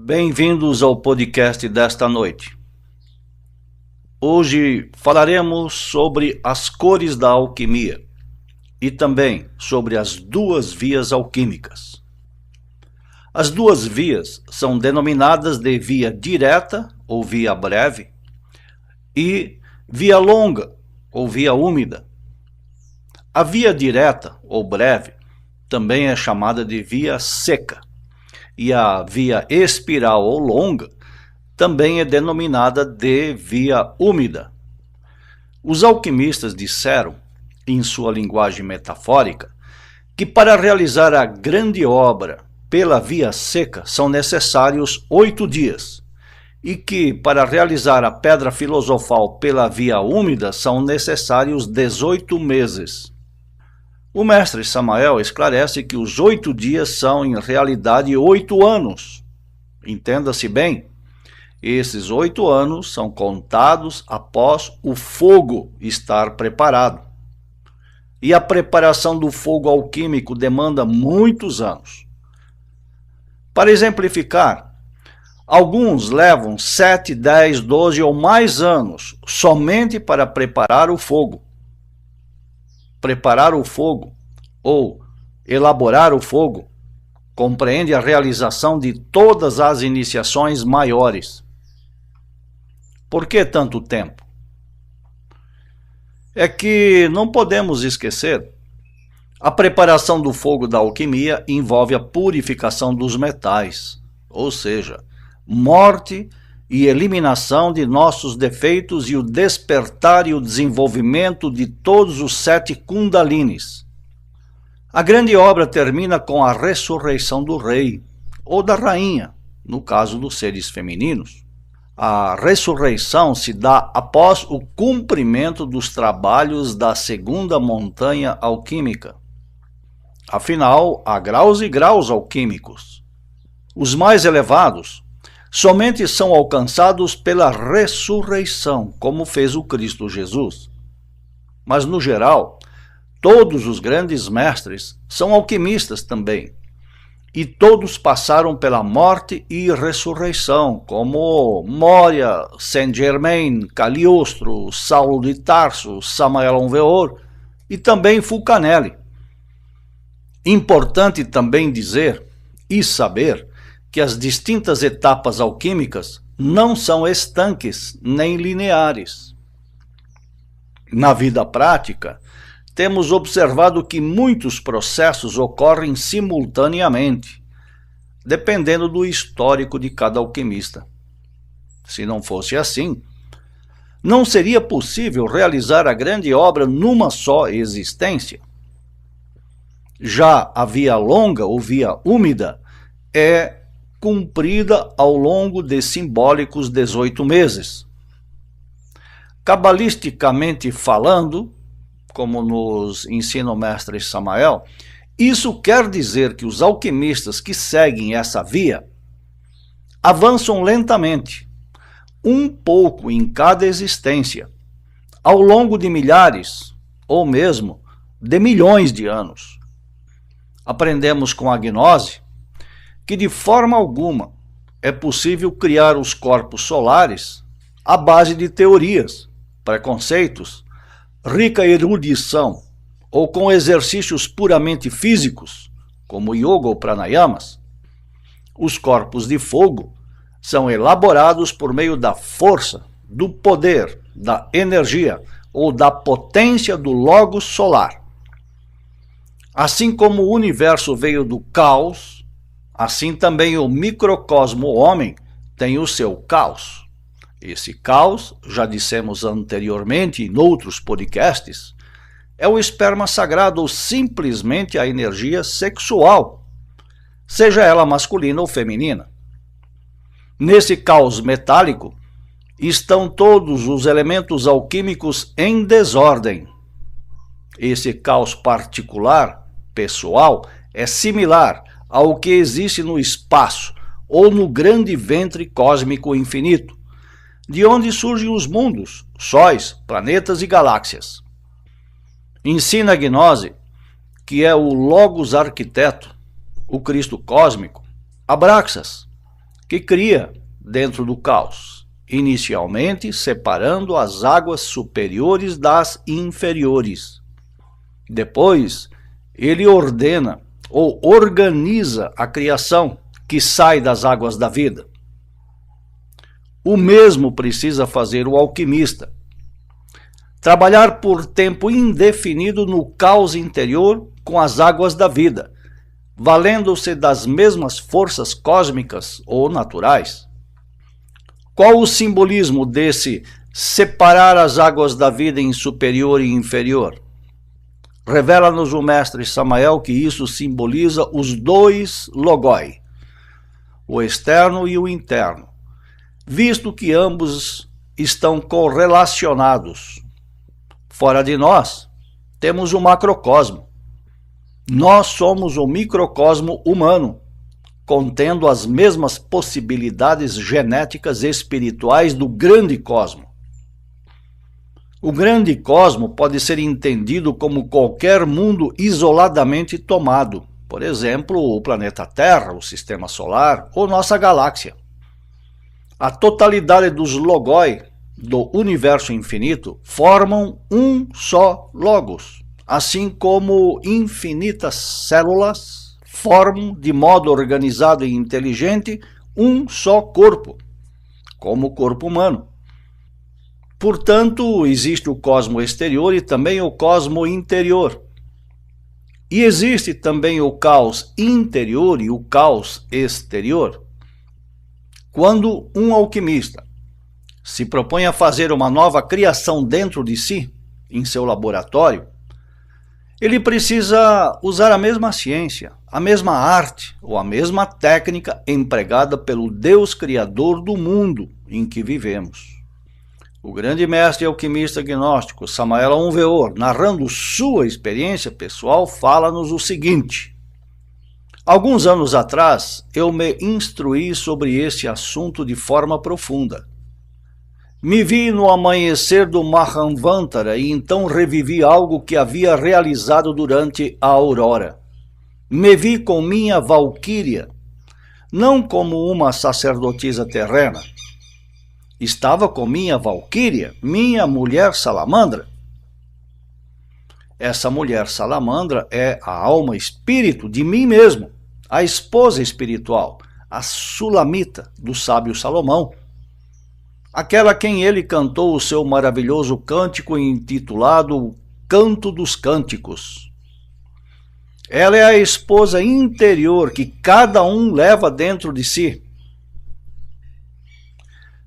Bem-vindos ao podcast desta noite. Hoje falaremos sobre as cores da alquimia e também sobre as duas vias alquímicas. As duas vias são denominadas de via direta ou via breve e via longa ou via úmida. A via direta ou breve também é chamada de via seca. E a via espiral ou longa também é denominada de via úmida. Os alquimistas disseram, em sua linguagem metafórica, que para realizar a grande obra pela via seca são necessários 8 dias, e que para realizar a pedra filosofal pela via úmida são necessários 18 meses. O mestre Samael esclarece que os 8 dias são, em realidade, 8 anos. Entenda-se bem, esses 8 anos são contados após o fogo estar preparado. E a preparação do fogo alquímico demanda muitos anos. Para exemplificar, alguns levam 7, 10, 12 ou mais anos somente para preparar o fogo. Preparar o fogo ou elaborar o fogo compreende a realização de todas as iniciações maiores. Por que tanto tempo? É que não podemos esquecer, a preparação do fogo da alquimia envolve a purificação dos metais, ou seja, morte e eliminação de nossos defeitos e o despertar e o desenvolvimento de todos os 7 kundalines. A grande obra termina com a ressurreição do rei, ou da rainha, no caso dos seres femininos. A ressurreição se dá após o cumprimento dos trabalhos da segunda montanha alquímica. Afinal, há graus e graus alquímicos. Os mais elevados somente são alcançados pela ressurreição, como fez o Cristo Jesus. Mas, no geral, todos os grandes mestres são alquimistas também, e todos passaram pela morte e ressurreição, como Moria, Saint-Germain, Cagliostro, Saulo de Tarso, Samael Aun Weor e também Fulcanelli. Importante também dizer e saber que as distintas etapas alquímicas não são estanques nem lineares. Na vida prática, temos observado que muitos processos ocorrem simultaneamente, dependendo do histórico de cada alquimista. Se não fosse assim, não seria possível realizar a grande obra numa só existência. Já a via longa ou via úmida é cumprida ao longo de simbólicos 18 meses. Cabalisticamente falando, como nos ensina o mestre Samael, isso quer dizer que os alquimistas que seguem essa via avançam lentamente, um pouco em cada existência, ao longo de milhares ou mesmo de milhões de anos. Aprendemos com a gnose que de forma alguma é possível criar os corpos solares à base de teorias, preconceitos, rica erudição ou com exercícios puramente físicos, como yoga ou pranayamas. Os corpos de fogo são elaborados por meio da força, do poder, da energia ou da potência do logos solar. Assim como o universo veio do caos, assim também o microcosmo homem tem o seu caos. Esse caos, já dissemos anteriormente em outros podcasts, é o esperma sagrado ou simplesmente a energia sexual, seja ela masculina ou feminina. Nesse caos metálico estão todos os elementos alquímicos em desordem. Esse caos particular, pessoal, é similar ao que existe no espaço ou no grande ventre cósmico infinito, de onde surgem os mundos, sóis, planetas e galáxias. Ensina a gnose, que é o Logos arquiteto, o Cristo cósmico, Abraxas, que cria dentro do caos, inicialmente separando as águas superiores das inferiores. Depois, ele ordena ou organiza a criação que sai das águas da vida. O mesmo precisa fazer o alquimista. Trabalhar por tempo indefinido no caos interior com as águas da vida, valendo-se das mesmas forças cósmicas ou naturais. Qual o simbolismo desse separar as águas da vida em superior e inferior? Revela-nos o mestre Samael que isso simboliza os dois logoi, o externo e o interno, visto que ambos estão correlacionados. Fora de nós, temos o macrocosmo. Nós somos o microcosmo humano, contendo as mesmas possibilidades genéticas e espirituais do grande cosmo. O grande cosmo pode ser entendido como qualquer mundo isoladamente tomado, por exemplo, o planeta Terra, o Sistema Solar ou nossa galáxia. A totalidade dos logoi do universo infinito formam um só logos, assim como infinitas células formam de modo organizado e inteligente um só corpo, como o corpo humano. Portanto, existe o cosmo exterior e também o cosmo interior. E existe também o caos interior e o caos exterior. Quando um alquimista se propõe a fazer uma nova criação dentro de si, em seu laboratório, ele precisa usar a mesma ciência, a mesma arte ou a mesma técnica empregada pelo Deus Criador do mundo em que vivemos. O grande mestre alquimista gnóstico Samael Aun Weor, narrando sua experiência pessoal, fala-nos o seguinte: alguns anos atrás, eu me instruí sobre este assunto de forma profunda. Me vi no amanhecer do Mahanvantara e então revivi algo que havia realizado durante a aurora. Me vi com minha valquíria, não como uma sacerdotisa terrena. Estava com minha valquíria, minha mulher salamandra. Essa mulher salamandra é a alma espírito de mim mesmo, a esposa espiritual, a Sulamita do sábio Salomão, aquela a quem ele cantou o seu maravilhoso cântico intitulado Canto dos Cânticos. Ela é a esposa interior que cada um leva dentro de si.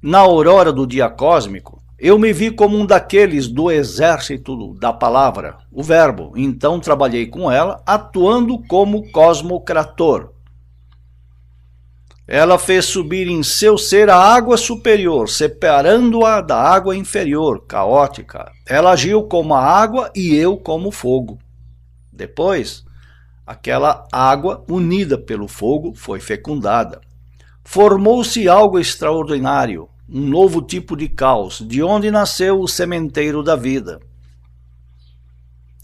Na aurora do dia cósmico, eu me vi como um daqueles do exército da palavra, o verbo. Então trabalhei com ela, atuando como cosmocrator. Ela fez subir em seu ser a água superior, separando-a da água inferior, caótica. Ela agiu como a água e eu como fogo. Depois, aquela água, unida pelo fogo, foi fecundada. Formou-se algo extraordinário, um novo tipo de caos, de onde nasceu o sementeiro da vida.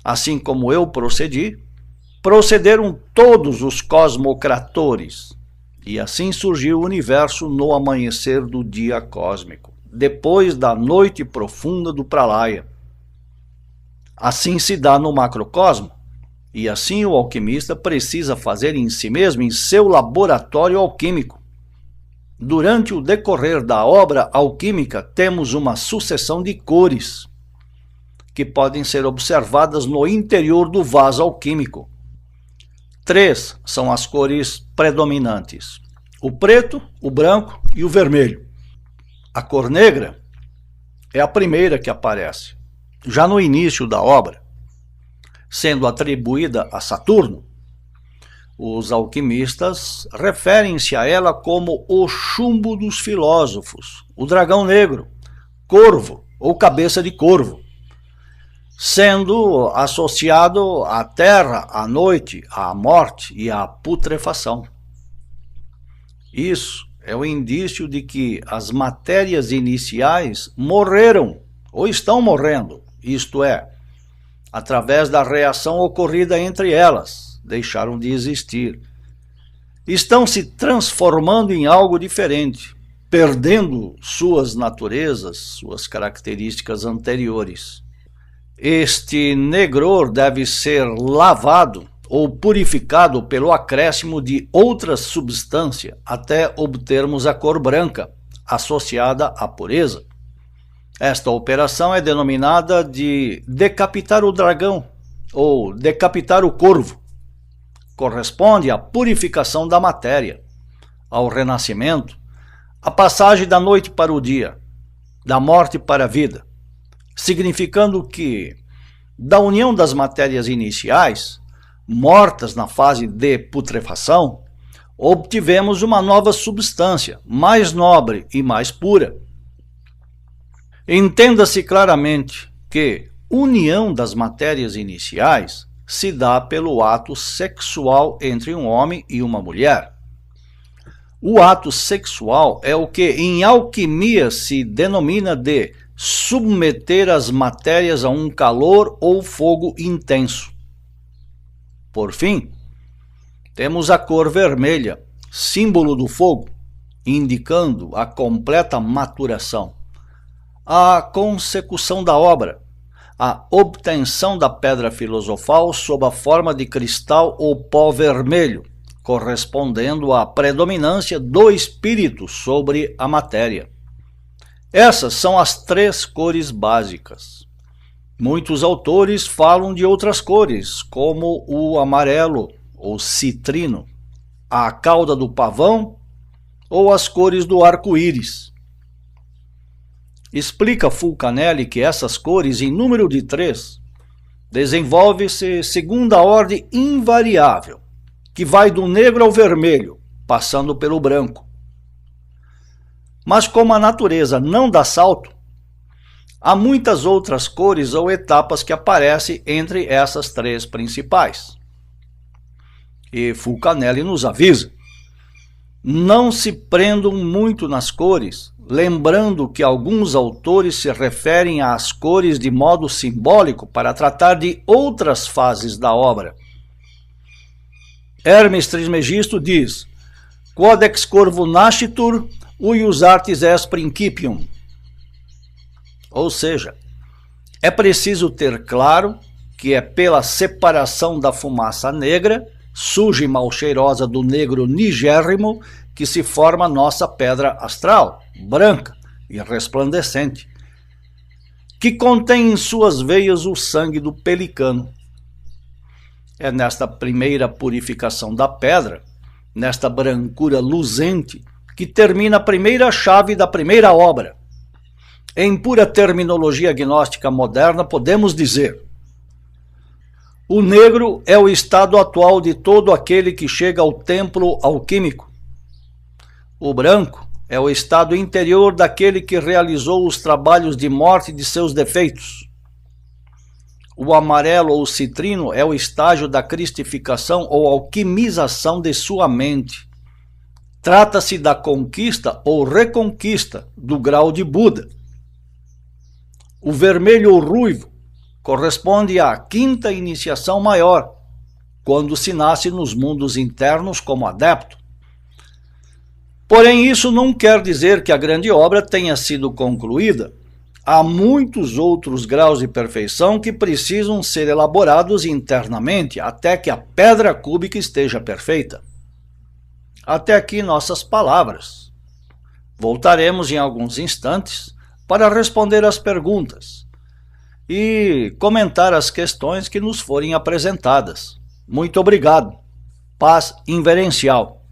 Assim como eu procedi, procederam todos os cosmocratores, e assim surgiu o universo no amanhecer do dia cósmico, depois da noite profunda do Pralaya. Assim se dá no macrocosmo, e assim o alquimista precisa fazer em si mesmo, em seu laboratório alquímico. Durante o decorrer da obra alquímica, temos uma sucessão de cores que podem ser observadas no interior do vaso alquímico. 3 são as cores predominantes: o preto, o branco e o vermelho. A cor negra é a primeira que aparece, já no início da obra, sendo atribuída a Saturno. Os alquimistas referem-se a ela como o chumbo dos filósofos, o dragão negro, corvo ou cabeça de corvo, sendo associado à terra, à noite, à morte e à putrefação. Isso é o indício de que as matérias iniciais morreram ou estão morrendo, isto é, através da reação ocorrida entre elas, deixaram de existir. estão se transformando em algo diferente, perdendo suas naturezas, suas características anteriores. Este negror deve ser lavado ou purificado pelo acréscimo de outra substância até obtermos a cor branca, associada à pureza. Esta operação é denominada de decapitar o dragão ou decapitar o corvo. Corresponde à purificação da matéria, ao renascimento, à passagem da noite para o dia, da morte para a vida, significando que, da união das matérias iniciais, mortas na fase de putrefação, obtivemos uma nova substância, mais nobre e mais pura. Entenda-se claramente que união das matérias iniciais se dá pelo ato sexual entre um homem e uma mulher. O ato sexual é o que em alquimia se denomina de submeter as matérias a um calor ou fogo intenso. Por fim, temos a cor vermelha, símbolo do fogo, indicando a completa maturação, a consecução da obra, a obtenção da pedra filosofal sob a forma de cristal ou pó vermelho, correspondendo à predominância do espírito sobre a matéria. Essas são as 3 cores básicas. Muitos autores falam de outras cores, como o amarelo ou citrino, a cauda do pavão ou as cores do arco-íris. Explica Fulcanelli que essas cores, em número de 3, desenvolve-se segundo a ordem invariável, que vai do negro ao vermelho, passando pelo branco. Mas como a natureza não dá salto, há muitas outras cores ou etapas que aparecem entre essas 3 principais. E Fulcanelli nos avisa: não se prendam muito nas cores, lembrando que alguns autores se referem às cores de modo simbólico para tratar de outras fases da obra. Hermes Trismegisto diz: Codex Corvo nascitur, uius artis est principium. Ou seja, é preciso ter claro que é pela separação da fumaça negra, suja e mal cheirosa do negro nigérrimo, que se forma nossa pedra astral, branca e resplandecente, que contém em suas veias o sangue do pelicano. É nesta primeira purificação da pedra, nesta brancura luzente, que termina a primeira chave da primeira obra. Em pura terminologia gnóstica moderna, podemos dizer: o negro é o estado atual de todo aquele que chega ao templo alquímico. O branco é o estado interior daquele que realizou os trabalhos de morte de seus defeitos. O amarelo ou citrino é o estágio da cristificação ou alquimização de sua mente. Trata-se da conquista ou reconquista do grau de Buda. O vermelho ou ruivo corresponde à 5ª iniciação maior, quando se nasce nos mundos internos como adepto. Porém, isso não quer dizer que a grande obra tenha sido concluída. Há muitos outros graus de perfeição que precisam ser elaborados internamente até que a pedra cúbica esteja perfeita. Até aqui nossas palavras. Voltaremos em alguns instantes para responder às perguntas e comentar as questões que nos forem apresentadas. Muito obrigado. Paz inverencial.